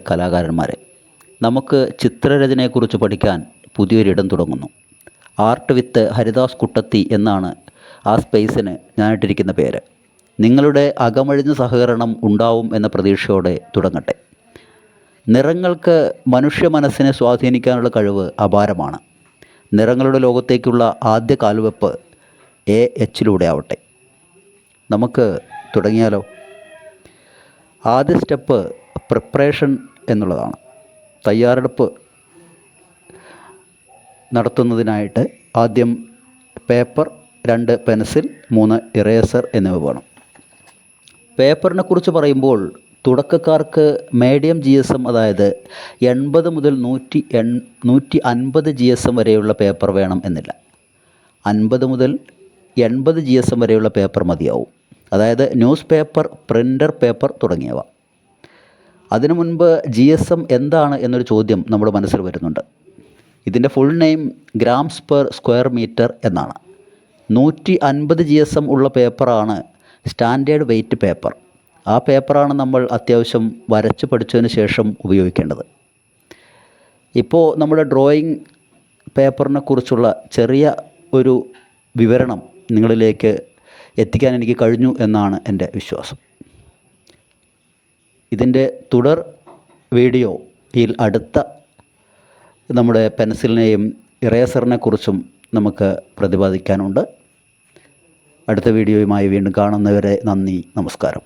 കലാകാരന്മാരെ, നമുക്ക് ചിത്രരചനയെക്കുറിച്ച് പഠിക്കാൻ പുതിയൊരിടം തുടങ്ങുന്നു. ആർട്ട് വിത്ത് ഹരിദാസ് കുട്ടത്തി എന്നാണ് ആ സ്പേസിന് ഞാനിട്ടിരിക്കുന്ന പേര്. നിങ്ങളുടെ അകമഴിഞ്ഞ സഹകരണം ഉണ്ടാവും എന്ന പ്രതീക്ഷയോടെ തുടങ്ങട്ടെ. നിറങ്ങൾക്ക് മനുഷ്യ മനസ്സിനെ സ്വാധീനിക്കാനുള്ള അപാരമാണ്. നിറങ്ങളുടെ ലോകത്തേക്കുള്ള ആദ്യ കാൽവെപ്പ് AH ആവട്ടെ. നമുക്ക് തുടങ്ങിയാലോ? ആദ്യ സ്റ്റെപ്പ് പ്രിപ്പറേഷൻ എന്നുള്ളതാണ്. തയ്യാറെടുപ്പ് നടത്തുന്നതിനായിട്ട് ആദ്യം പേപ്പർ, 2 പെൻസിൽ, 3 ഇറേസർ എന്നിവ വേണം. പേപ്പറിനെ കുറിച്ച് പറയുമ്പോൾ തുടക്കക്കാർക്ക് മീഡിയം GSM, അതായത് 80 മുതൽ 150 GSM വരെയുള്ള പേപ്പർ വേണം എന്നില്ല. 50 മുതൽ 80 GSM വരെയുള്ള പേപ്പർ മതിയാവും. അതായത് ന്യൂസ് പേപ്പർ, പ്രിൻ്റർ പേപ്പർ തുടങ്ങിയവ. അതിനു മുൻപ് GSM എന്താണ് എന്നൊരു ചോദ്യം നമ്മുടെ മനസ്സിൽ വരുന്നുണ്ട്. ഇതിൻ്റെ full name grams per square metre എന്നാണ്. 150 GSM ഉള്ള പേപ്പറാണ് സ്റ്റാൻഡേർഡ് വെയ്റ്റ് പേപ്പർ. ആ പേപ്പറാണ് നമ്മൾ അത്യാവശ്യം വരച്ച് പഠിച്ചതിന് ശേഷം ഉപയോഗിക്കേണ്ടത്. ഇപ്പോൾ നമ്മുടെ ഡ്രോയിങ് പേപ്പറിനെ കുറിച്ചുള്ള ചെറിയ ഒരു വിവരണം നിങ്ങളിലേക്ക് എത്തിക്കാൻ എനിക്ക് കഴിഞ്ഞു എന്നാണ് എൻ്റെ വിശ്വാസം. ഇതിൻ്റെ തുടർ വീഡിയോയിൽ അടുത്ത നമ്മുടെ പെൻസിലിനെയും ഇറേസറിനെ കുറിച്ചും നമുക്ക് പ്രതിപാദിക്കാനുണ്ട്. അടുത്ത വീഡിയോയുമായി വീണ്ടും കാണുന്നവരെ നന്ദി, നമസ്കാരം.